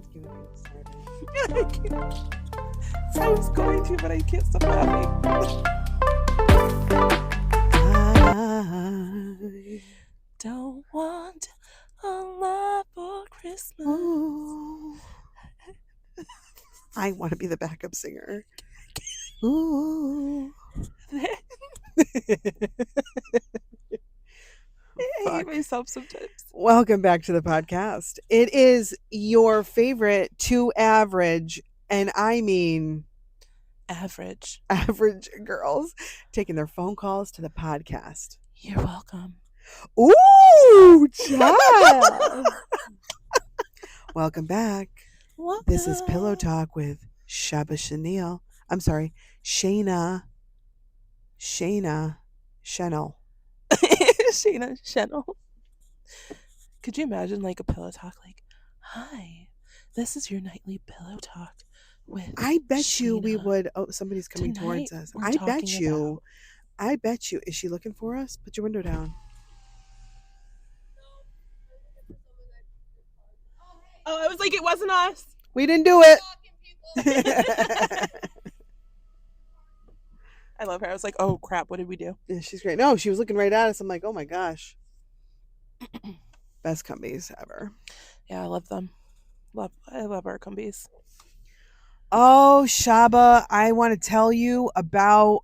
get started. I was going to, but I can't stop laughing. I Don't want a lot for Christmas. Ooh. I want to be the backup singer. Ooh. I hate myself sometimes. Welcome back to the podcast. It is your favorite two average, and I mean Average. average girls taking their phone calls to the podcast. You're welcome. Ooh, child. Welcome back. Welcome. This is Pillow Talk with Shaba Chanel. I'm sorry, Shayna Chanel. Shayna Chanel. Could you imagine like a pillow talk like, hi, this is your nightly pillow talk with I bet you we Sheena. would. Oh, somebody's coming Tonight, towards us. we're I bet talking you. I bet you. Is she looking for us? Put your window down. Oh, I was like, it wasn't us. We didn't do it. I love her. I was like, oh crap, what did we do? Yeah, she's great. No, she was looking right at us. I'm like, oh my gosh. Best companies ever. Yeah, I love them. I love our combies. Oh, Shaba, I want to tell you about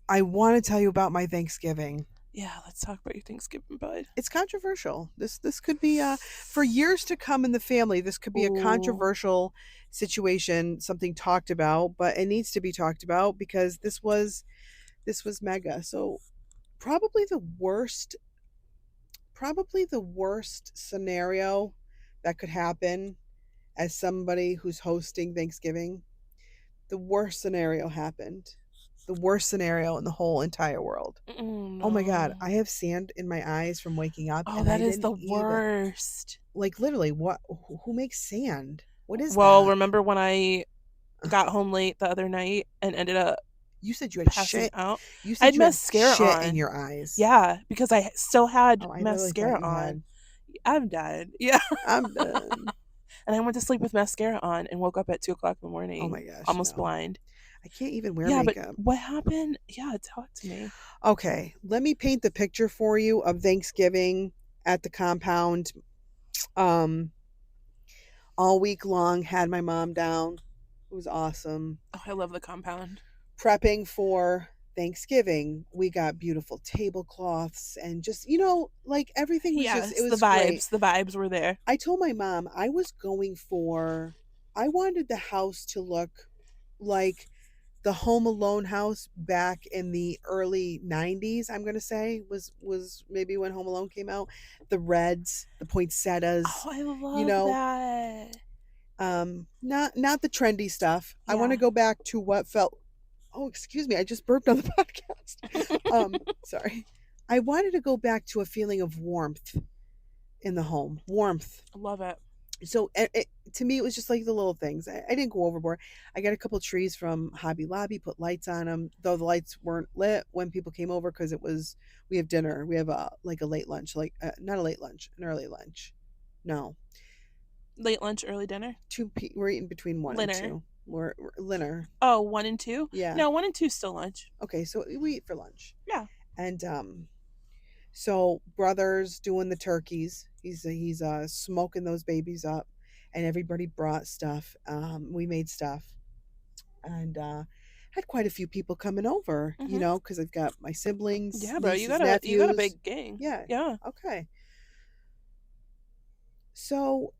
my Thanksgiving. Yeah, let's talk about your Thanksgiving, bud. It's controversial. This could be for years to come in the family. This could be a controversial situation, something talked about, but it needs to be talked about because this was mega. So probably the worst scenario that could happen as somebody who's hosting Thanksgiving. The worst scenario happened. The worst scenario in the whole entire world. No. Oh my God, I have sand in my eyes from waking up. Oh, and that I is the didn't worst. Like literally, what? Who makes sand? What is Well, that? remember when I got home late the other night and ended up You said you had passing shit. out? You I said had you had mascara shit on. in your eyes. Yeah, because I still had Oh, I literally mascara thought you on. had. I'm dead. Yeah. I'm done. And I went to sleep with mascara on and woke up at 2:00 in the morning. Oh my gosh, almost no. blind. I can't even wear Yeah, makeup. but what happened? Yeah, talk to me. Okay, let me paint the picture for you of Thanksgiving at the compound. All week long, had my mom down. It was awesome. Oh, I love the compound. Prepping for Thanksgiving, we got beautiful tablecloths and just, like everything was Yes, it was the vibes. great. The vibes were there. I told my mom I wanted the house to look like the Home Alone house back in the early 90s, I'm going to say, was maybe when Home Alone came out. The reds, the poinsettias. Oh, I love that. Not the trendy stuff. Yeah. I want to go back to what felt. Oh, excuse me, I just burped on the podcast. Sorry. I wanted to go back to a feeling of warmth in the home. Warmth. I love it. So to me, it was just like the little things. I didn't go overboard. I got a couple trees from Hobby Lobby, put lights on them, though the lights weren't lit when people came over because we have dinner. We have a late lunch, not a late lunch, an early lunch. No. Late lunch, early dinner? We're eating between 1 and 2. We're dinner. Oh, 1 and 2? Yeah. No, 1 and 2 is still lunch. Okay, so we eat for lunch. Yeah. And so brother's doing the turkeys. He's smoking those babies up, and everybody brought stuff. We made stuff, and had quite a few people coming over. Mm-hmm. Because I've got my siblings. Yeah, bro, you got nephews. a big gang. Yeah. Yeah. Okay. So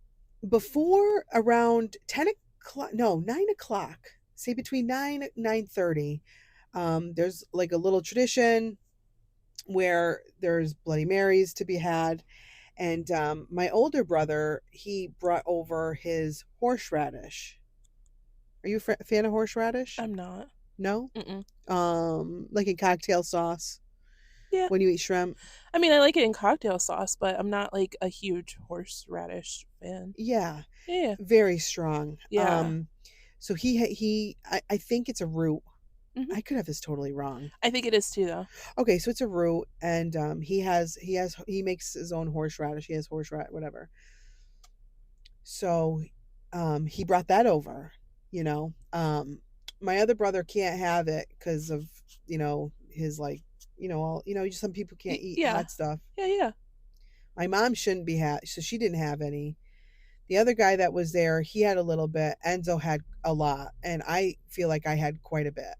before around 10 o'clock, no, 9 o'clock. Say between 9 and 9:30. There's like a little tradition where there's Bloody Marys to be had. And my older brother, he brought over his horseradish. Are you a fan of horseradish? I'm not. No? Mm-mm. Like in cocktail sauce? Yeah. When you eat shrimp? I mean, I like it in cocktail sauce, but I'm not like a huge horseradish fan. Yeah. Yeah. Very strong. Yeah. So I think it's a root. Mm-hmm. I could have this totally wrong. I think it is too, though. Okay, so it's a root, and he makes his own horseradish. He has horseradish, whatever. So he brought that over, you know. My other brother can't have it because of, his like, all, just some people can't eat Yeah. hot stuff. Yeah, yeah. My mom shouldn't be so she didn't have any. The other guy that was there, he had a little bit. Enzo had a lot, and I feel like I had quite a bit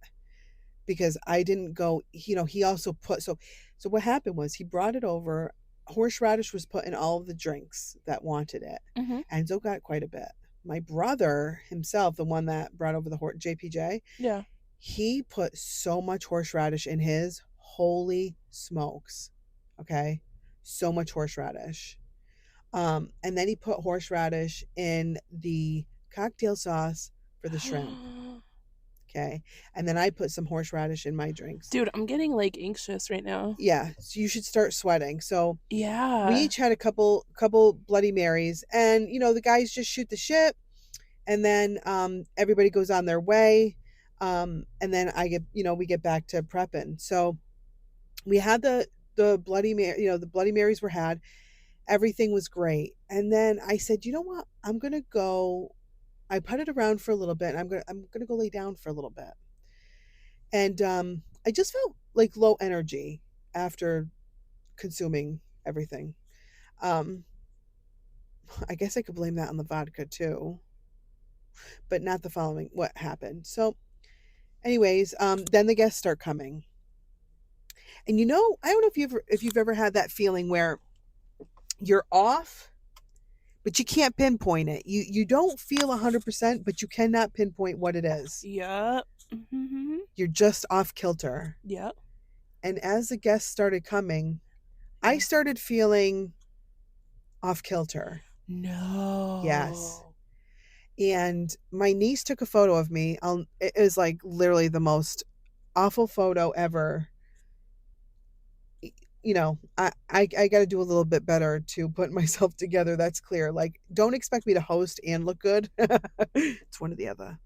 because I didn't go. He also put so what happened was he brought it over. Horseradish was put in all of the drinks that wanted it. Mm-hmm. Enzo got quite a bit. My brother himself, the one that brought over the JPJ, Yeah. he put so much horseradish in his. Holy smokes. Okay. So much horseradish. And then he put horseradish in the cocktail sauce for the shrimp. Okay. And then I put some horseradish in my drinks. Dude, I'm getting like anxious right now. Yeah. So you should start sweating. So we Yeah. each had a couple Bloody Marys, and the guys just shoot the shit, and then everybody goes on their way. And then we get back to prepping. So we had the Bloody Mary, the Bloody Marys were had. Everything was great. And then I said, you know what? I'm gonna go. I put it around for a little bit. And I'm gonna go lay down for a little bit. And I just felt like low energy after consuming everything. Um, I guess I could blame that on the vodka too, but not the following what happened. So, anyways, then the guests start coming, and I don't know if you've ever had that feeling where you're off, but you can't pinpoint it. You don't feel 100%, but you cannot pinpoint what it is. Yep. Mm-hmm. You're just off kilter. Yep. And as the guests started coming, I Yeah. started feeling off kilter. Yes. No. And my niece took a photo of me. It was like literally the most awful photo ever. I got to do a little bit better to put myself together. That's clear. Like, don't expect me to host and look good. It's one or the other.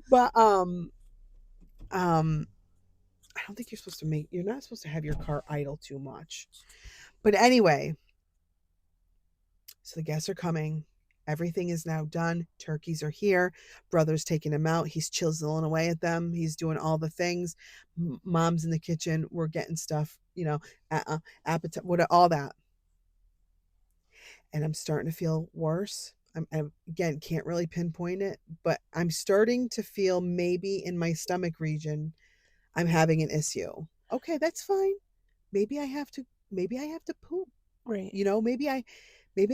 But I don't think you're not supposed to have your car idle too much. But anyway, so the guests are coming. Everything is now done. Turkeys are here. Brother's taking them out. He's chiseling away at them. He's doing all the things. Mom's in the kitchen. We're getting stuff, appetite, what, all that. And I'm starting to feel worse. I again can't really pinpoint it, but I'm starting to feel maybe in my stomach region I'm having an issue. Okay, that's fine. Maybe I have to poop. Right. Maybe I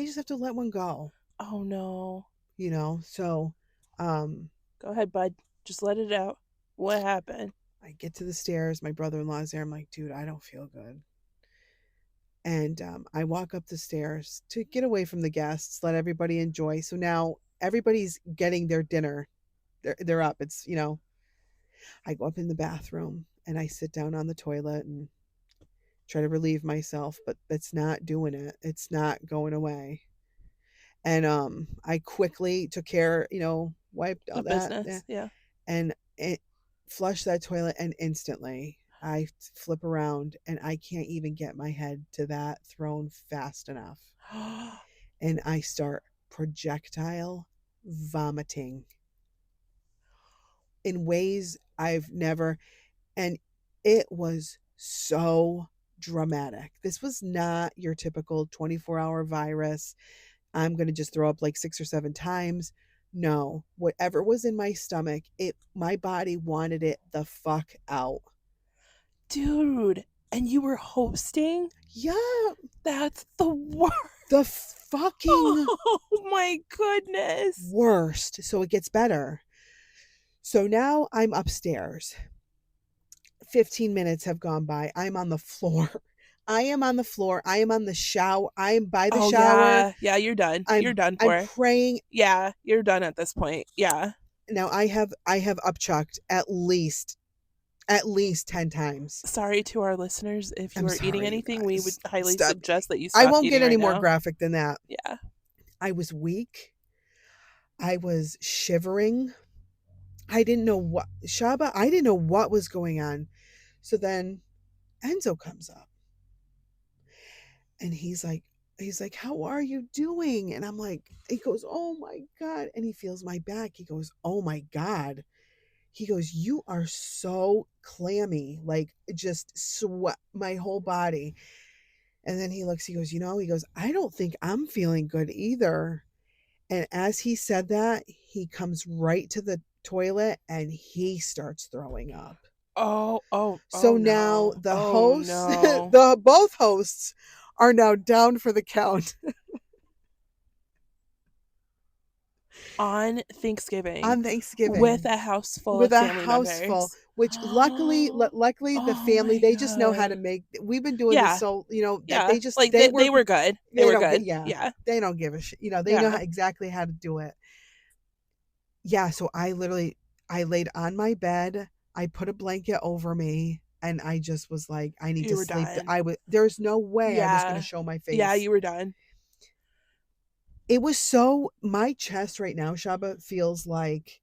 just have to let one go. Oh no. So Go ahead, bud. Just let it out. What happened? I get to the stairs. My brother-in-law's there. I'm like, dude, I don't feel good. And I walk up the stairs to get away from the guests, let everybody enjoy. So now everybody's getting their dinner. They're up. I go up in the bathroom and I sit down on the toilet and try to relieve myself, but that's not doing it. It's not going away. And I quickly took care, wiped all The that, yeah, business. Yeah. and it flushed that toilet, and instantly I flip around and I can't even get my head to that throne fast enough. And I start projectile vomiting in ways I've never, and it was so dramatic. This was not your typical 24-hour virus. I'm going to just throw up like 6 or 7 times. No, whatever was in my stomach, my body wanted it the fuck out. Dude, and you were hosting? Yeah, That's the worst. the fucking Oh my goodness. worst. So it gets better. So now I'm upstairs. 15 minutes have gone by. I'm on the floor. I am on the floor. I am on the shower. I am by the Oh shower. yeah. Yeah, you're done. You're I'm done I'm for. praying. Yeah, you're done at this point. Yeah. Now I have upchucked at least 10 times. Sorry to our listeners. If you I'm are eating sorry, you anything, we would guys. highly Stop. suggest that you I stop won't eating get any right more now. graphic than that. Yeah. I was weak. I was shivering. I didn't know what Shaba, I didn't know what was going on. So then Enzo comes up and he's like, he's like, "How are you doing?" And I'm like, he goes, "Oh my God." And he feels my back. He goes, "Oh my God." He goes, "You are so clammy, like just sweat my whole body." And then he looks, he goes, he goes, "I don't think I'm feeling good either." And as he said that, he comes right to the toilet and he starts throwing up. Oh, oh, So oh now no. the Oh hosts, no. the both hosts are now down for the count On Thanksgiving on with Thanksgiving a house full with of a family house full, members. which luckily the Oh family, my they just know how to god. make, we've been doing this, Yeah, so that yeah. Like they were good. They they were don't get, good. yeah, Yeah. they don't give a shit, they know Yeah. how, exactly how to do it. Yeah, so I laid on my bed, I put a blanket over me, and I just was like, I need You to were sleep. done. There's no way I was going to Yeah. show my Yeah, face. you were done. It was so, my chest right now, Shaba, feels like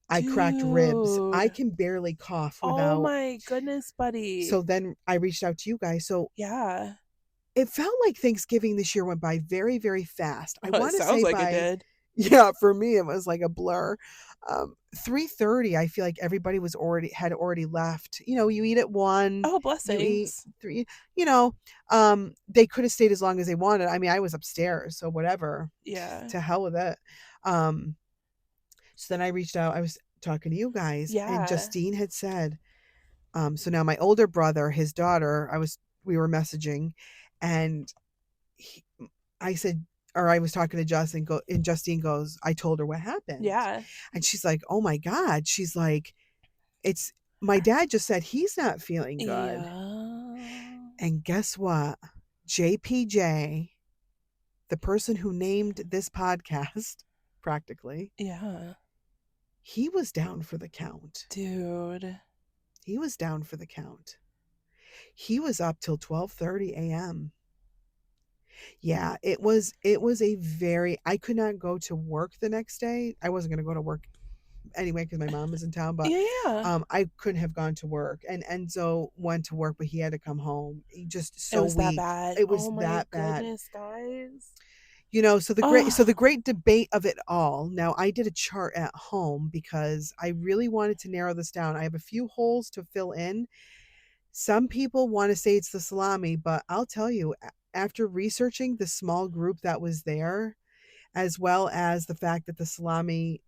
I cracked ribs. I Dude. can barely cough Oh without. my goodness, So buddy. then I reached out to you guys. So Yeah. it felt like Thanksgiving this year went by very, very fast. I It want to sounds say like it by, did. yeah, for me it was like a blur. 3:30, I feel like everybody had already left. You eat at 1, Oh, you eat blessings. 3, they could have stayed as long as they wanted. I mean, I was upstairs, so whatever. Yeah. To hell with it. Um, so then I reached out. I was talking to you guys, and Yeah. Justine had said, so now my older brother, his daughter, we were messaging, and he, I said, or I was talking to Justin, and Justine goes, I told her what happened. Yeah. And she's like, "Oh my God." She's like, "It's my dad just said he's not feeling good." Yeah. And guess what? JPJ, the person who named this podcast, practically, Yeah. he was down for the count. Dude. He was down for the count. He was up till 12:30 a.m. Yeah, it was a very, I could not go to work the next day. I wasn't going to go to work anyway because my mom was in town, but Yeah, yeah. I couldn't have gone to work. And Enzo went to work, but he had to come home. He just It so was that weak. bad. It was Oh my that bad. goodness, guys. So the Oh, great debate of it all. Now I did a chart at home because I really wanted to narrow this down. I have a few holes to fill in. Some people want to say it's the salami, but I'll tell you, after researching the small group that was there, as well as the fact that the salami,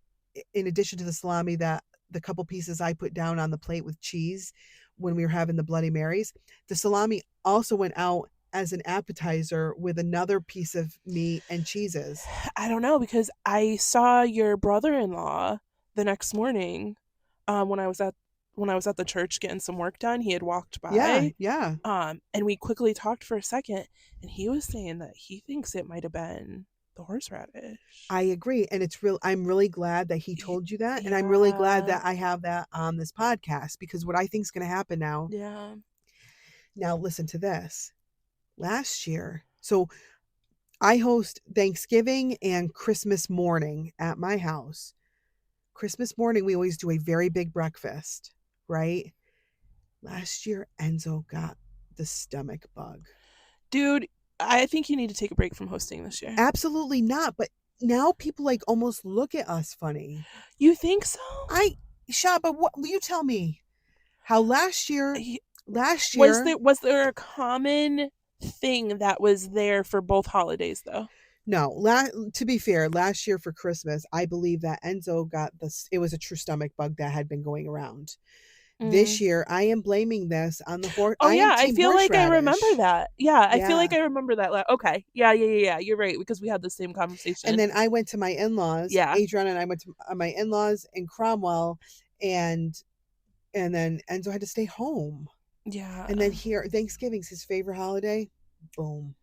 in addition to the salami, that the couple pieces I put down on the plate with cheese when we were having the Bloody Marys, the salami also went out as an appetizer with another piece of meat and cheeses. I don't know because I saw your brother-in-law the next morning when I was at the church getting some work done. He had walked Yeah, by yeah. and we quickly talked for a second and he was saying that he thinks it might have been the horseradish. I agree. And I'm really glad that he Y- told you that. And I'm really glad Yeah. that I have that on this podcast, because what I think is going to happen now, Yeah. listen to this. Last year, so I host Thanksgiving and Christmas morning at my house. Christmas morning, we always do a very big breakfast, right? Last year, Enzo got the stomach bug. Dude, I think you need to take a break from hosting this year. Absolutely not. But now people like almost look at us funny. You think so? I, Shaba, what will you tell me? How Y- last year, was there a common thing that was there for both holidays though? no, to be fair, last year for Christmas, I believe that Enzo got this. It was a true stomach bug that had been going around. This Mm. year, I am blaming this on the horse. Oh I am yeah, I team feel like I remember horseradish. that. Yeah, I feel like Yeah. I remember that. Okay, yeah, yeah, yeah, yeah. You're right because we had the same And conversation. then I went to my in-laws. Yeah, Adriana and I went to my in-laws in Cromwell, and then Enzo had to stay home. yeah. And then here, Thanksgiving's his favorite holiday. Boom.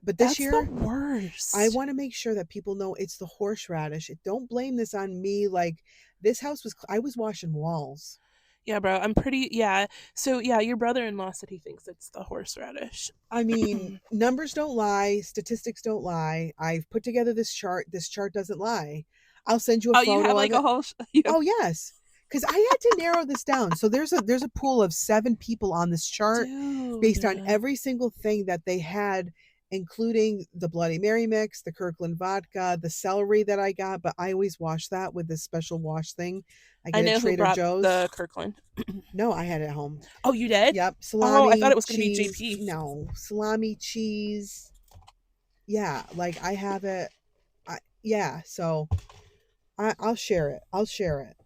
But this That's the year, I worst. want to make sure that people know it's the horseradish. Don't blame this on me. Like, this house was, I was washing walls. Yeah, bro. I'm pretty. Yeah. So yeah, your brother-in-law said he thinks it's the horseradish. I mean, numbers don't lie, statistics don't lie. I've put together this chart. This chart doesn't lie. I'll send you a Oh, you have photo of like a it. whole. You have, Oh yes, because I had to narrow this down. So there's a pool of 7 people on this chart based on dude. every single thing that they had including the Bloody Mary mix, the Kirkland vodka, the celery that I got, but I always wash that with this special wash thing I I get at know who Trader brought Joe's. the Kirkland. No, I had it at home. Oh, you did? Yep, Oh, I thought it salami, was going to be cheese. JP. No, salami, cheese. Yeah, like I have it. Yeah, so I'll share it. I'll share it.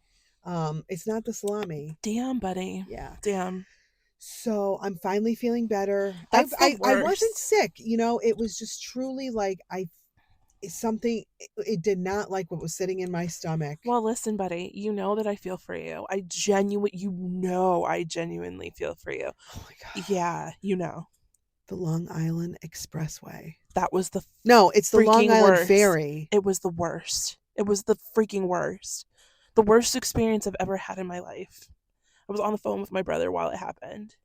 It's not the salami. Damn, buddy. Yeah. Damn. So I'm finally feeling better. I That's the I, I wasn't worst. sick, it was just truly like something it did not like what was sitting in my stomach. Well, listen, buddy, you know that I feel for you. I genuinely feel for you. Oh my god. Yeah, you know. The Long Island Expressway. That was the No, it's the Long freaking Island worst. Ferry. It was the worst. It was the freaking worst. The worst experience I've ever had in my life. I was on the phone with my brother while it happened.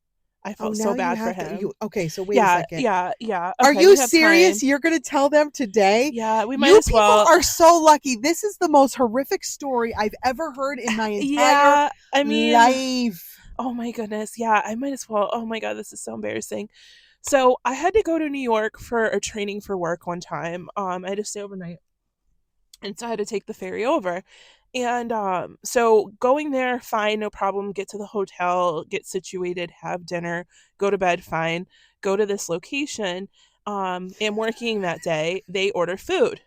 I Oh, felt so now you bad for have to him. okay, so wait a Yeah, second. yeah, yeah. Are Okay, you we have serious? time. You're going to tell them today? Yeah, we might You as people well. are so lucky. This is the most horrific story I've ever heard in my entire Yeah, I mean, life. oh my goodness. Yeah, I might as well. Oh my god, this is so embarrassing. So I had to go to New York for a training for work one time. I had to stay overnight, and so I had to take the ferry over. And so going there, fine, no problem. Get to the hotel, get situated, have dinner, go to bed, fine. Go to this location. And working that day, they order food.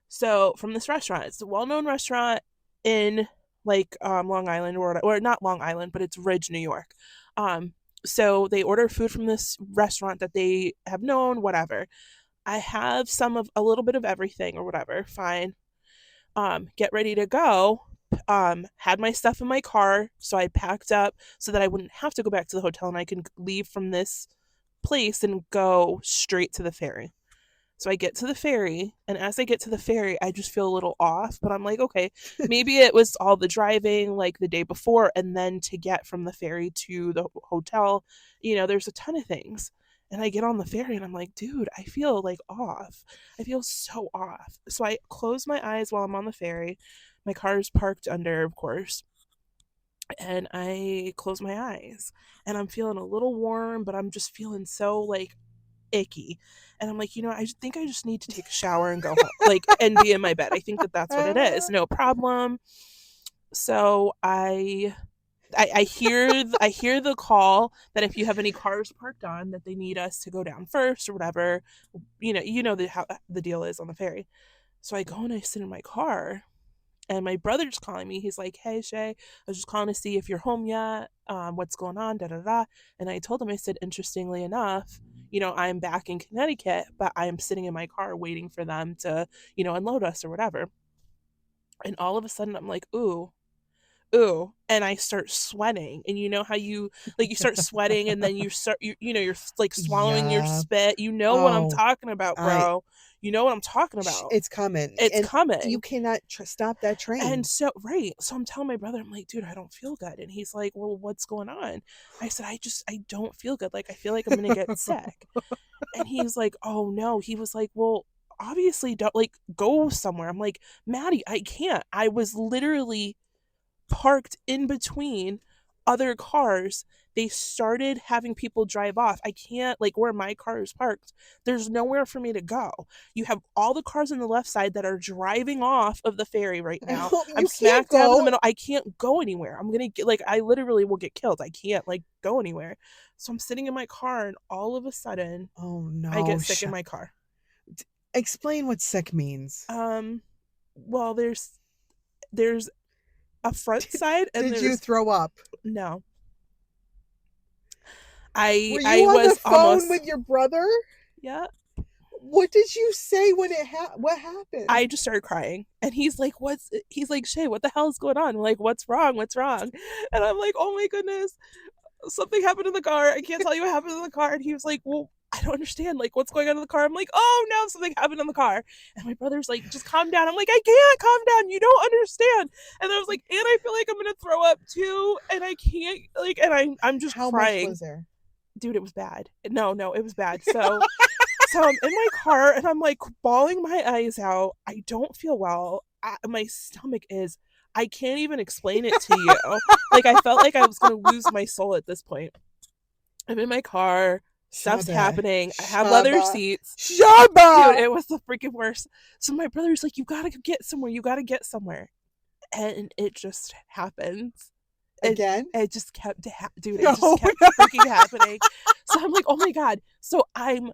So from this restaurant, it's a well-known restaurant in like Long Island or not Long Island, but it's Ridge, New York. Um, so they order food from this restaurant that they have known, whatever. I have some of a little bit of everything or whatever. Fine. Get ready to go. Had my stuff in my car, so I packed up so that I wouldn't have to go back to the hotel and I can leave from this place and go straight to the ferry. So I get to the ferry, and as I get to the ferry, I just feel a little off, but I'm like, okay, maybe it was all the driving like the day before, and then to get from the ferry to the hotel, there's a ton of things. And I get on the ferry and I'm like, dude, I feel like off. I feel so off. So I close my eyes while I'm on the ferry. My car is parked under, of course, and I close my eyes and I'm feeling a little warm, but I'm just feeling so like icky. And I'm like, I think I just need to take a shower and go home, like, and be in my bed. I think that that's what it is. No problem. So I hear the call that if you have any cars parked on, that they need us to go down first or whatever. How the deal is on the ferry. So I go and I sit in my car, and my brother's calling me. He's like, "Hey Shay, I was just calling to see if you're home yet. What's going on? Da da da." And I told him, I said, interestingly enough, I'm back in Connecticut, but I am sitting in my car waiting for them to, unload us or whatever. And all of a sudden, I'm like, ooh, ooh, and I start sweating. And you know how you start sweating, and then you're like swallowing your Yeah. spit. You know what I'm Oh, talking about, I bro. You know what I'm talking about. it's coming. It's And you coming. cannot stop that And train. so, right. So I'm telling my brother, I'm like, dude, I don't feel good. And he's like, well, what's going on? I said, I don't feel good. Like, I feel like I'm going to get sick. And he's like, oh no. He was like, well, obviously don't like go somewhere. I'm like, Maddie, I can't. I was literally parked in between other cars. They started having people drive off. I can't, like, where my car is parked, there's nowhere for me to go. You have all the cars on the left side that are driving off of the ferry right now. I'm You can't smack dab in the go. middle. I can't go anywhere. I'm gonna get, like, I literally will get killed. I can't, like, go anywhere. So I'm sitting in my car, and all of a sudden Oh I no. get sick in my car. Explain what sick means. Well, there's a front side, and Did you there's throw up? no. I Were you I on the was phone almost, with your brother? yeah. What did you say when what I happened? just started crying, and he's like, Shay, what the hell is going on? I'm like, what's wrong? What's wrong? And I'm like, oh my goodness, something happened in the car. I can't tell you what happened in the car. And he was like, well, I don't understand. Like, what's going on in the car? I'm like, oh no, something happened in the car. And my brother's like, just calm down. I'm like, I can't calm down. You don't understand. And I was like, and I feel like I'm gonna throw up too, and I can't, like, and I'm just How much crying. was there? Dude, it was bad. No, it was bad. So I'm in my car and I'm like bawling my eyes out. I don't feel well. My stomach is, I can't even explain it to you. Like, I felt like I was going to lose my soul at this point. I'm in my car Stuff's Shaba. happening. I have leather Shaba. seats. Dude, Shaba. it was the freaking worst. So my brother's like, you gotta get somewhere. You gotta get somewhere. And it just happens. It, Again? it just kept, dude, it No, just kept no. freaking happening. So I'm like, oh my God. So I'm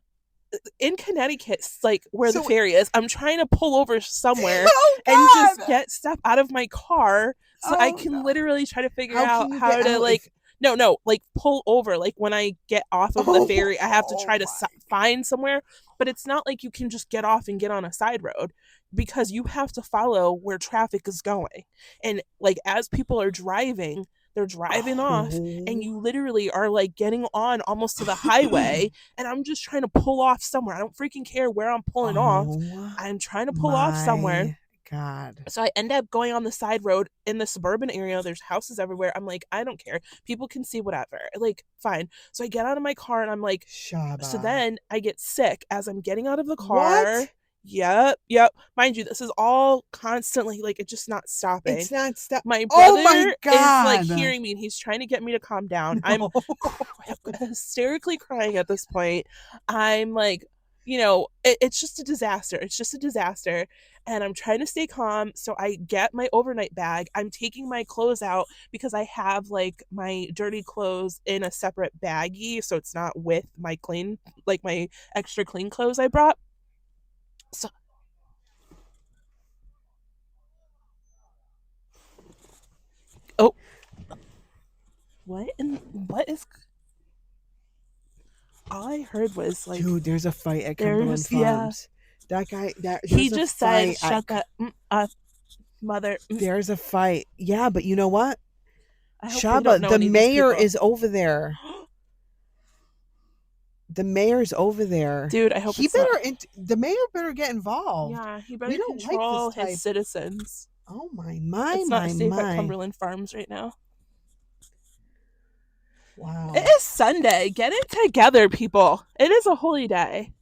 in Connecticut, like where the So, ferry is. I'm trying to pull over somewhere oh and just God. get stuff out of my car so I Oh can no. literally try to figure How out can you get how to out if, like no, like pull over. Like when I get off of the oh, ferry, I have to oh try to my. find somewhere. But it's not like you can just get off and get on a side road because you have to follow where traffic is going. And like as people are driving, they're driving off and Oh. you literally are like getting on almost to the highway and I'm just trying to pull off somewhere. I don't freaking care where I'm pulling off. Oh I'm trying to pull off somewhere. my God. So I end up going on the side road in the suburban area. There's houses everywhere. I'm like, I don't care. People can see whatever. Like, fine. So I get out of my car and I'm like, so Shaba. then I get sick as I'm getting out of the car. What? Yep. Mind you, this is all constantly like it's just not stopping. It's not stop. My Oh my brother is like God. hearing me and he's trying to get me to calm down. I'm No. hysterically crying at this point. I'm like, it's just a disaster. It's just a disaster. And I'm trying to stay calm. So I get my overnight bag. I'm taking my clothes out because I have like my dirty clothes in a separate baggie. So it's not with my clean, like my extra clean clothes I brought. So, oh, what is all I heard was like Dude, there's a fight at Cumberland there's yeah. Farms. That guy, He there's a just said fight shut that up, mother. there's a fight. Yeah, but you know what? I hope they don't Shaba, know the any of these mayor people. is over there. The mayor's over there. Dude, I hope He it's not. better, the mayor better get involved. Yeah, he We better don't like this control his type. citizens. Oh It's not my, safe at my. Cumberland Farms right now. It Wow. is Sunday. Get it together, people. It is a holy day.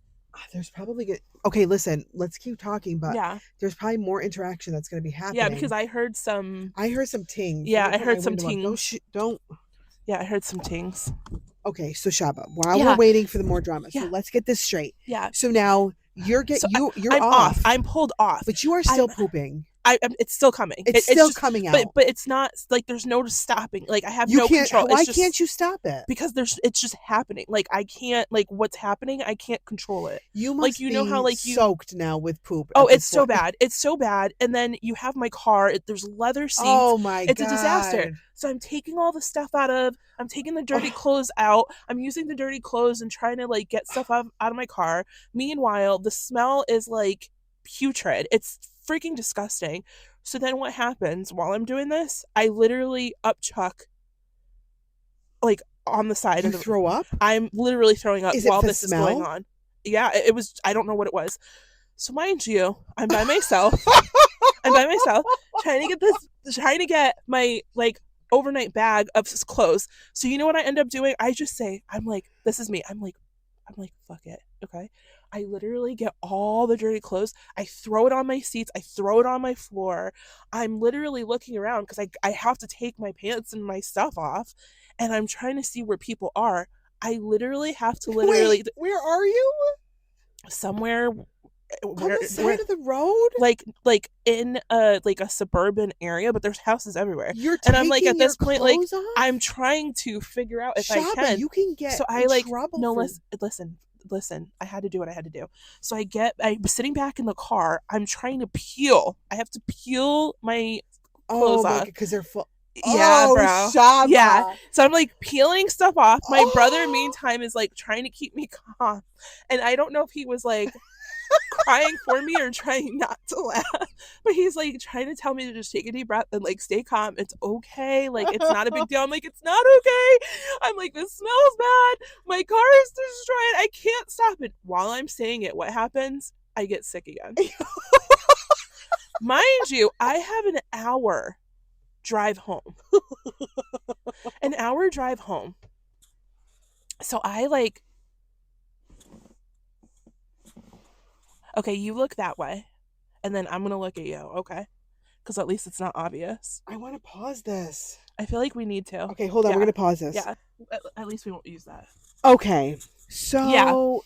There's probably good. Okay, listen, let's keep talking, but Yeah. there's probably more interaction that's going to be happening. Yeah, because I heard some. I heard some tings. Yeah, Let me I put heard my some window up. tings. Don't. Yeah, I heard some tings. Okay, so Shaba, while Yeah. we're waiting for the more drama, so Yeah. let's get this straight. Yeah. So now you're So you're I'm off, I'm pulled off. but you are still pooping. It's still coming. It's It's still just coming out. but it's not like there's no stopping. Like I have You no can't. control. Why It's just can't you stop it? because it's just happening. Like I can't like what's happening. I can't control it. You Like must you be know how like soaked now with poop. oh At this it's so point. bad. It's so bad. And then you have my car. There's leather seats. Oh my It's God. a disaster. So I'm taking all the stuff out of. I'm taking the dirty clothes out. I'm using the dirty clothes and trying to like get stuff out of my car. Meanwhile, the smell is like putrid. It's freaking disgusting. So then what happens while I'm doing this? I literally upchuck like on the side You of the throw up? I'm literally throwing up Is it while the this is going smell? on. Yeah, it was I don't know what it was. So mind you, I'm by myself. I'm by myself trying to get my like overnight bag of clothes. So you know what I end up doing? I just say, I'm like, this is me. I'm like, fuck it. Okay. I literally get all the dirty clothes. I throw it on my seats. I throw it on my floor. I'm literally looking around because I have to take my pants and my stuff off. And I'm trying to see where people are. I literally have to Wait, where are you? somewhere On the side of the road? like in a suburban area, but there's houses everywhere. You're And taking I'm like at your this point, like clothes off? I'm trying to figure out if I Shaba, can. you can get So I in like trouble no for... listen. I had to do what I had to do. So I'm sitting back in the car. I'm trying to peel. I have to peel my clothes Oh my off. God, because they're full. Yeah, Oh, bro. Shaba. Yeah. So I'm like peeling stuff off. My brother, Oh. meantime, is like trying to keep me calm. And I don't know if he was like crying for me or trying not to laugh. But he's like trying to tell me to just take a deep breath and like stay calm. It's okay. Like it's not a big deal. I'm like, it's not okay. I'm like, this smells bad. My car is destroyed. I can't stop it. While I'm saying it, what happens? I get sick again. Mind you, I have an hour drive home. An hour drive home. So I like okay, you look that way, and then I'm gonna look at you, okay? Because at least it's not obvious. I want to pause this. I feel like we need to. Okay, hold on. Yeah. We're going to pause this. Yeah. At least we won't use that. Okay. Yeah. So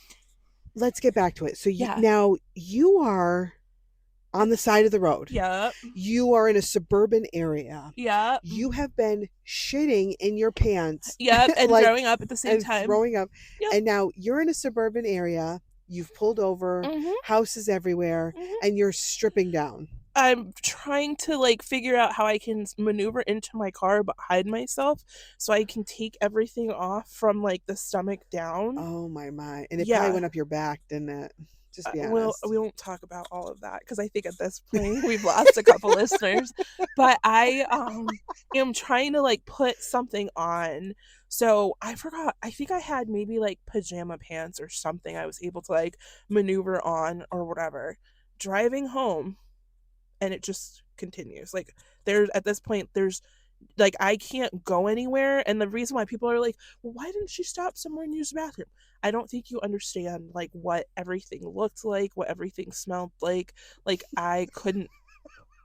let's get back to it. So Yeah. now you are on the It's side of the road. yep. You are in a suburban area. Yep. You have been shitting in your pants, Yep. And like, throwing up at the same and time. throwing up. Yep. And now you're in a suburban area. You've pulled over, Mhm. houses everywhere, Mhm. and you're stripping down. I'm trying to like figure out how I can maneuver into my car but hide myself so I can take everything off from like the stomach down. Oh my. And it probably Yeah. went up your back, didn't it? Just be honest. We won't talk about all of that because I think at this point we've lost a couple listeners. But I am trying to like put something on. So I forgot. I think I had maybe like pajama pants or something I was able to like maneuver on or whatever. Driving home, and it just continues. Like there's at this point there's like I can't go anywhere, and the reason why people are like, well, why didn't she stop somewhere and use the bathroom? I don't think you understand like what everything looked like, what everything smelled like I couldn't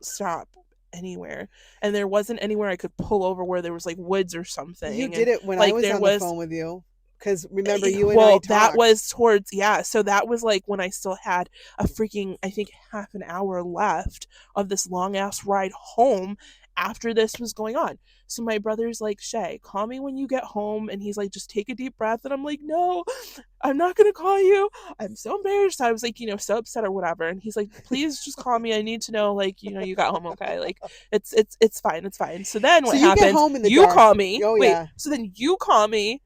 stop anywhere, and there wasn't anywhere I could pull over where there was like woods or You something, did and it when I like was there on the was phone with you. Because remember, you and I well, that talked. was towards, yeah, so that was like when I still had a freaking, I think, half an hour left of this long ass ride home after this was going on. So my brother's like, Shay, call me when you get home. And he's like, just take a deep breath. And I'm like, no, I'm not gonna call you. I'm so embarrassed. I was like, so upset or whatever. And he's like, please just call me. I need to know, like, you got home okay. Like, it's fine, it's fine. So then So what you get happens? home in the You dark. call me. Oh, Wait, yeah. so then you call me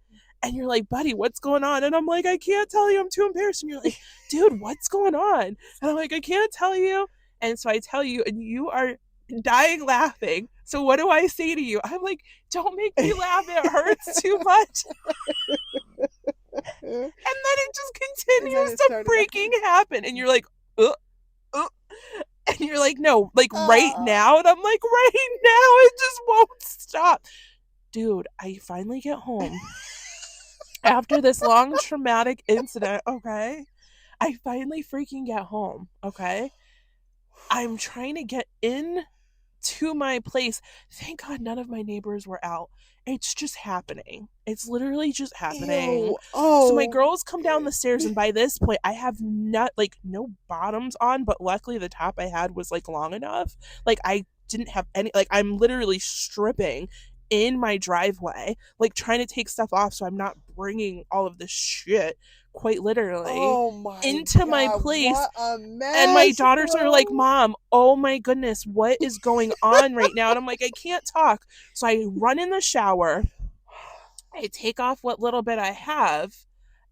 and you're like, buddy, what's going on? And I'm like, I can't tell you. I'm too embarrassed. And you're like, dude, what's going on? And I'm like, I can't tell you. And so I tell you, and you are dying laughing. So what do I say to you? I'm like, don't make me laugh. It hurts too much. And And then it just then continues it to started. freaking happen. And you're like, uh. And you're like, no, like right Uh, now. And I'm like, right now. It just won't stop. Dude, I finally get home after this long traumatic incident, okay? I finally freaking get home, okay? I'm trying to get in to my place. Thank God none of my neighbors were out. It's just happening. It's literally just happening. Ew. So my Oh. girls come down the stairs, and by this point I have not like no bottoms on, but luckily the top I had was like long enough. Like I didn't have any, like I'm literally stripping in my driveway, like trying to take stuff off so I'm not bringing all of this shit, quite literally, Oh my into my God. place. What a And my mess, daughters are like, bro. Mom, oh my goodness, what is going on right now? And I'm like, I can't talk. So I run in the shower, I take off what little bit I have,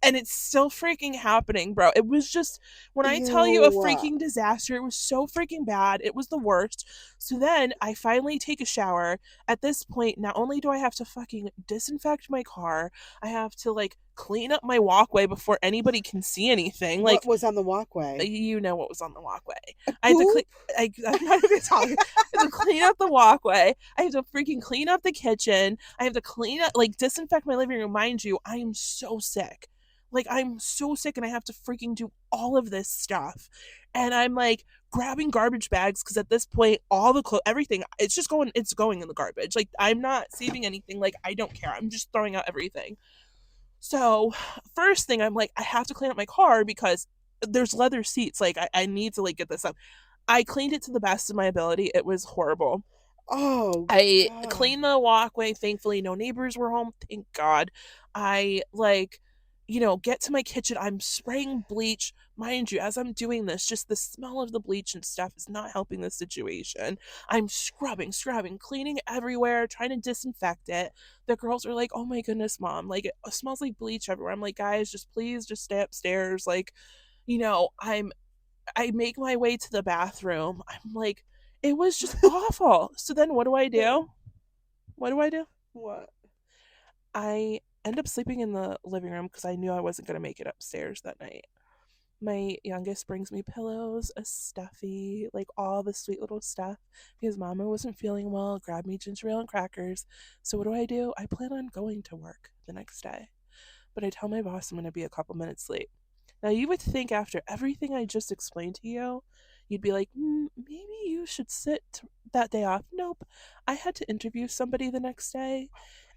and it's still freaking happening, bro. It was just, when I tell you a Ew. freaking disaster, it was so freaking bad. It was the worst. So then I finally take a shower. At this point, not only do I have to fucking disinfect my car, I have to like clean up my walkway before anybody can see anything. What Like, was on the walkway? you know what was on the walkway. I had to clean. Poop? I'm not even talking. I have to clean up the walkway. I have to freaking clean up the kitchen. I have to clean up, like disinfect my living room. Mind you, I am so sick. Like I'm so sick, and I have to freaking do all of this stuff. And I'm like grabbing garbage bags because at this point, all the everything, it's just going. It's going in the garbage. Like I'm not saving anything. Like I don't care. I'm just throwing out everything. So first thing, I'm like, I have to clean up my car because there's leather seats. Like I need to like get this up. I cleaned it to the best of my ability. It was horrible. Oh I God. cleaned the walkway. Thankfully, no neighbors were home. Thank God. I like, get to my kitchen. I'm spraying bleach. Mind you, as I'm doing this, just the smell of the bleach and stuff is not helping the situation. I'm scrubbing, cleaning everywhere, trying to disinfect it. The girls are like, oh my goodness, mom, like it smells like bleach everywhere. I'm like, guys, just please just stay upstairs. Like, I make my way to the bathroom. I'm like, it was just awful. So then what do I do? What do I do? What? I end up sleeping in the living room because I knew I wasn't going to make it upstairs that night. My youngest brings me pillows, a stuffy, like all the sweet little stuff because mama wasn't feeling well, grabbed me ginger ale and crackers. So what do? I plan on going to work the next day. But I tell my boss I'm going to be a couple minutes late. Now, you would think after everything I just explained to you, you'd be like, maybe you should sit that day off. Nope. I had to interview somebody the next day,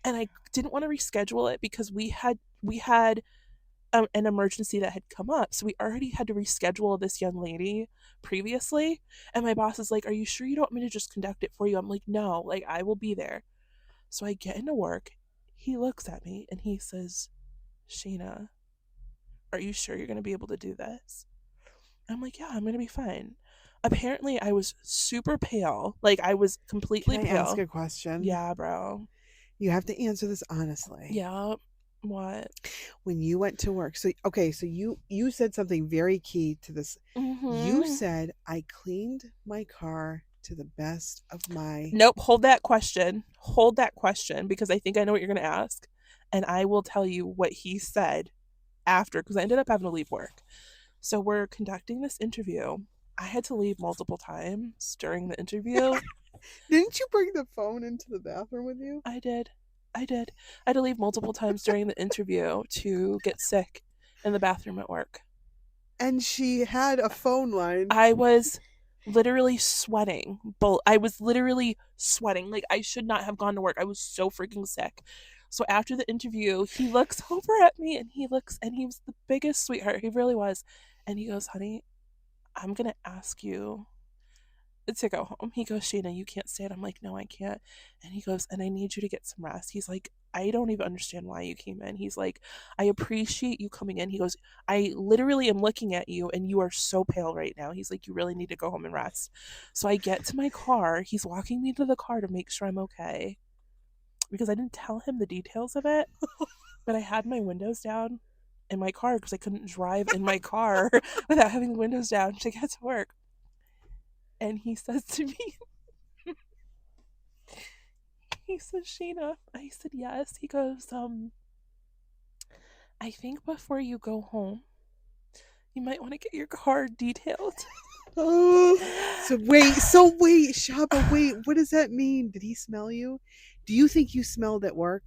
and I didn't want to reschedule it because we had an emergency that had come up. So we already had to reschedule this young lady previously. And my boss is like, "Are you sure you don't want me to just conduct it for you?" I'm like, "No, like I will be there." So I get into work. He looks at me and he says, "Sheena, are you sure you're going to be able to do this?" I'm like, "Yeah, I'm going to be fine." Apparently, I was super pale. Like, I was Can completely I ask pale. a question? Yeah, bro. You have to answer this honestly. Yeah. What? When you went to work, so okay, so you said something very key to this. You Mm-hmm. said I cleaned my car to the best of my. Nope. Hold that question. Hold that question because I think I know what you're going to ask. And I will tell you what he said after because I ended up having to leave work. So we're conducting this interview. I had to leave multiple times during the interview. Didn't you bring the phone into the bathroom with you? I did. I did. I had to leave multiple times during the interview to get sick in the bathroom at work. And she had a phone line. I was literally sweating. I was literally sweating. Like I should not have gone to work. I was so freaking sick. So after the interview, he looks over at me and he was the biggest sweetheart. He really was. And he goes, "Honey, I'm going to ask you to go home." He goes, "Sheena, you can't stay." And I'm like, "No, I can't." And he goes, "And I need you to get some rest." He's like, "I don't even understand why you came in." He's like, "I appreciate you coming in." He goes, "I literally am looking at you and you are so pale right now." He's like, "You really need to go home and rest." So I get to my car. He's walking me to the car to make sure I'm okay because I didn't tell him the details of it, but I had my windows down in my car because I couldn't drive in my car without having the windows down to get to work. And he says to me, he says, "Sheena." I said, "Yes." He goes, "I think before you go home, you might want to get your car detailed." Oh, wait, Shaba, wait. What does that mean? Did he smell you? Do you think you smelled at work?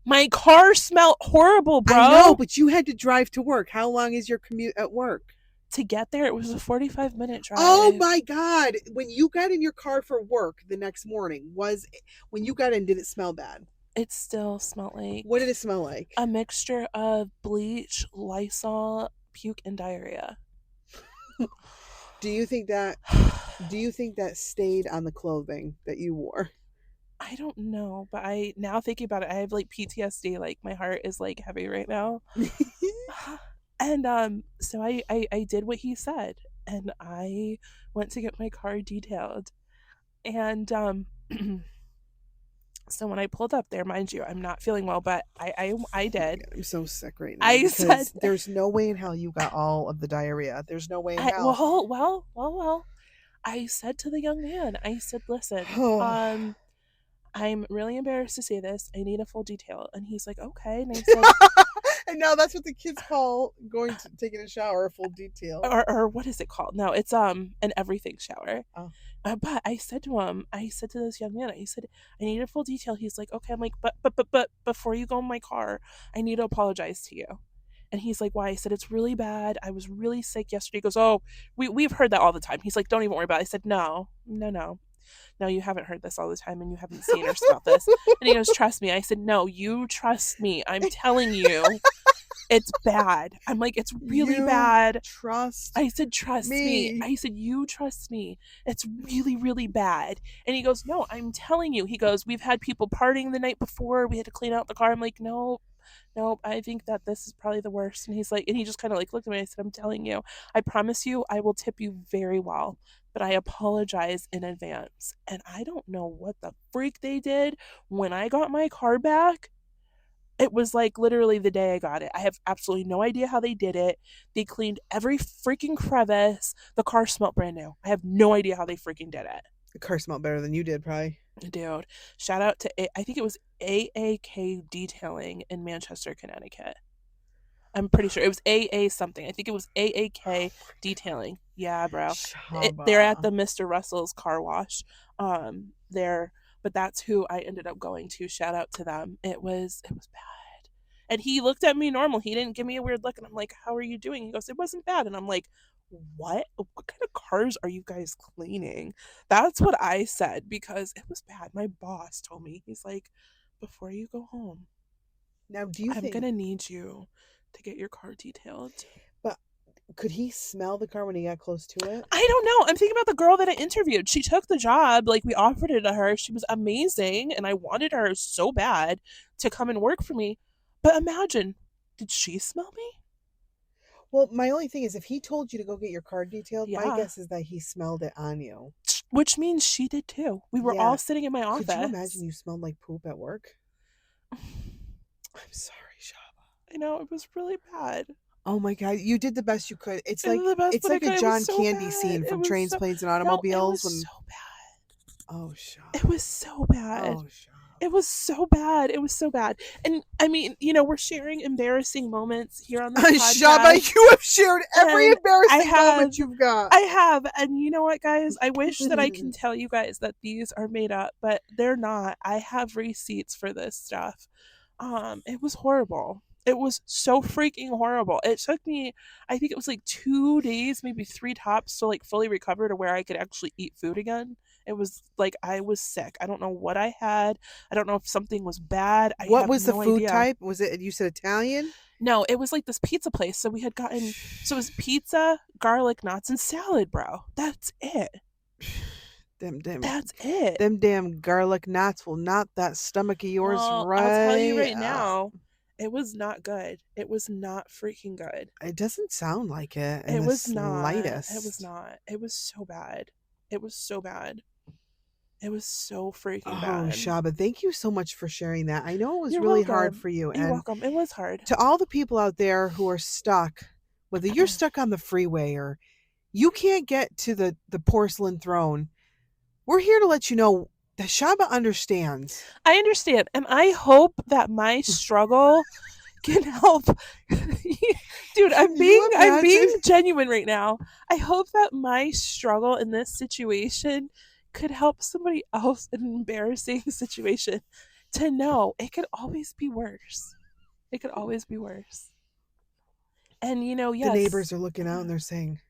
My car smelled horrible, I know, bro. but you had to drive to work. How long is your commute at work? To get there, it was a 45-minute Oh drive. my God. When you got in your car for work the next morning, when you got in, did it smell bad? It still smelled What did like it smell like? a mixture of bleach, Lysol, puke, and diarrhea. Do you think that do you think that stayed on the clothing that you wore? I don't know, but I now thinking about it, I have like PTSD. Like my heart is like heavy right now. And so I did what he said, and I went to get my car detailed. And so when I pulled up there, mind you, I'm not feeling well, but I Oh my did. God, I'm so sick right now I said, because there's no way in hell you got all of the diarrhea. There's no way in hell. well. I said to the young man, I said, "Listen, I'm really embarrassed to say this. I need a full detail." And he's like, "Okay." And I said, And now that's what the kids call going to taking a shower, a full detail. or what is it called? No, it's an everything shower. Oh. But I said to him, I said to this young man, I said, "I need a full detail." He's like, "Okay." I'm like, but before you go in my car, I need to apologize to you." And he's like, "Why?" I said, "It's really bad. I was really sick yesterday." He goes, "Oh, we've heard that all the time." He's like, "Don't even worry about it." I said, "No, no, no. No, you haven't heard this all the time and you haven't seen or smelled this." And he goes, "Trust me." I said, "No, you trust me. I'm telling you, it's bad." I'm like, "It's really You bad." trust I said, "Trust me." me. I said, "You trust me. It's really, really bad." And he goes, "No, I'm telling you." He goes, "We've had people partying the night before. We had to clean out the car." I'm like, "No, no, I think that this is probably the worst." And he's like, and he just kind of like looked at me. I said, "I'm telling you, I promise you, I will tip you very well, but I apologize in advance." And I don't know what the freak they did when I got my car back. It was like literally the day I got it. I have absolutely no idea how they did it. They cleaned every freaking crevice. The car smelled brand new. I have no idea how they freaking did it. The car smelled better than you did, probably. Dude, shout out to I think it was AAK Detailing in Manchester, Connecticut. I'm pretty sure it was AA something. I think it was AAK Detailing. Yeah, bro. They're at Shaba. the Mr. Russell's car wash. There, but that's who I ended up going to. Shout out to them. It was bad. And he looked at me normal. He didn't give me a weird look. And I'm like, "How are you doing?" He goes, "It wasn't bad." And I'm like, "What? What kind of cars are you guys cleaning?" That's what I said because it was bad. My boss told me, he's like, "Before you go home, Now, do you I'm think gonna need you to get your car detailed. But could he smell the car when he got close to it? I don't know. I'm thinking about the girl that I interviewed. She took the job. Like, we offered it to her. She was amazing. And I wanted her so bad to come and work for me. But imagine, did she smell me? Well, my only thing is, if he told you to go get your car detailed, my Yeah. guess is that he smelled it on you. Which means she did too. We were Yeah. all sitting in my Could you imagine office. you smelled like poop at work? I'm sorry, Shaba. I know, it was really bad. Oh my God, you did the best you could. It was the best It's that I like a could. It was John so Candy bad. scene It from was Trains, so Planes, and no. It Automobiles was when so bad. oh It Shaba. was so bad. Oh Shaba. It was so bad. It was so bad. And I mean, we're sharing embarrassing moments here on this podcast. Shaba, you have shared every And I embarrassing have, moment you've got. I have. And you know what, guys? I wish that I can tell you guys that these are made up, but they're not. I have receipts for this stuff. It was horrible. It was so freaking horrible. It took me, I think it was like 2 days, maybe three tops, to like fully recover to where I could actually eat food again. It was like I was sick. I don't know what I had. I don't know if something was bad. I What have was the no food idea. type? Was it, you said Italian? No, it was like this pizza place. So we had gotten, so it was pizza, garlic knots, and salad, bro. That's it. That's it. Them damn garlic knots will knot that stomach of yours Well, I'll tell you right right up. now, it was not good. It was not freaking good. It doesn't sound like it in It the was not. It was slightest. not. It was so bad. It was so bad. It was so freaking Oh, bad. Shaba, thank you so much for sharing that. I know it was You're really welcome. hard for you. You're And welcome. It was hard. to all the people out there who are stuck, whether you're stuck on the freeway or you can't get to the porcelain throne, we're here to let you know that Shaba understands. I understand. And I hope that my struggle can help. Dude, I'm being genuine right now. I hope that my struggle in this situation could help somebody else in an embarrassing situation to know it could always be worse. It could always be worse. And yes. The neighbors are looking out and they're saying,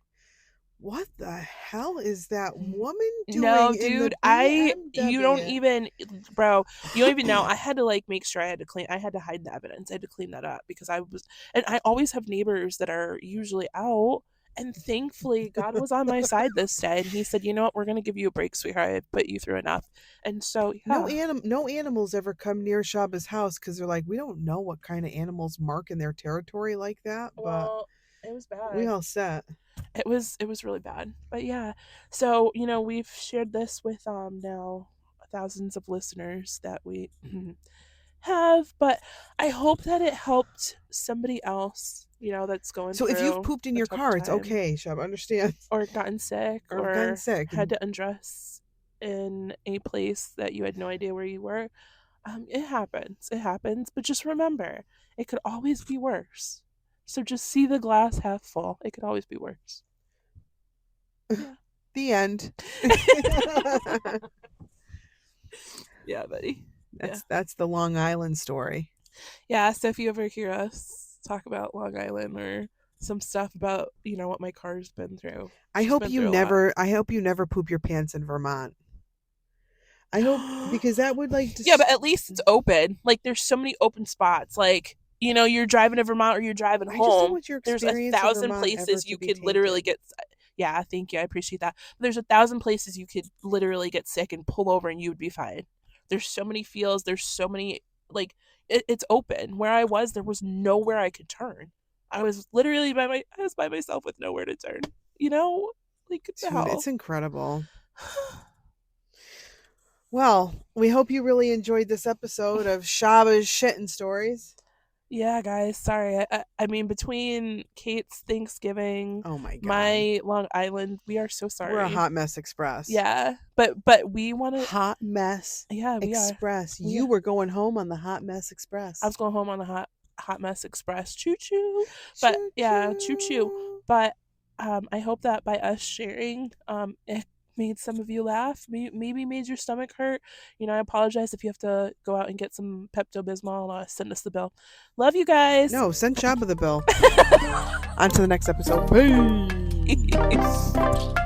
what the hell is that woman doing? No, in dude, the BMW? you don't even, bro, you don't even know. I had to like make sure I had to hide the evidence. I had to clean that up because and I always have neighbors that are usually out. And thankfully, God was on my side this day. And he said, you know what? We're going to give you a break, sweetheart. I put you through enough. And so, yeah. No animals ever come near Shaba's house because they're like, we don't know what kind of animals mark in their territory like that. But Well, it was bad. we all set. It was really bad. But yeah. So, we've shared this with now thousands of listeners that we have, but I hope that it helped somebody else, that's going so through. If you've pooped in your car, it's okay, Shab, understand. Or gotten sick or had to undress in a place that you had no idea where you were. It happens. But just remember, it could always be worse. So just see the glass half full. It could always be worse. Yeah. The end. Yeah, buddy. That's the Long Island story. Yeah, so if you ever hear us talk about Long Island or some stuff about, what my car's been through. I hope you never poop your pants in Vermont. I hope, because that would yeah, but at least it's open. Like, there's so many open spots. Like, you're driving to Vermont or you're driving home. There's 1,000 places you could literally get. Yeah, thank you. I appreciate that. There's 1,000 places you could literally get sick and pull over and you would be fine. There's so many fields. There's so many, it's open. Where I was, there was nowhere I could turn. I was literally by myself with nowhere to turn. Like, Dude, it's incredible. Well, we hope you really enjoyed this episode of Shaba's Shittin' Stories. Yeah, guys, sorry. I mean, between Kate's Thanksgiving, oh my God, my Long Island, we are so sorry. We're a hot mess express. Yeah, but we want to hot mess. Yeah, we express. You were going home on the hot mess express. I was going home on the hot mess express. Choo choo. But yeah, choo choo. But I hope that by us sharing, it made some of you laugh, maybe made your stomach hurt. I apologize if you have to go out and get some Pepto-Bismol. Send us the bill. Love you guys. No, send Shaba the bill. On to the next episode. Peace.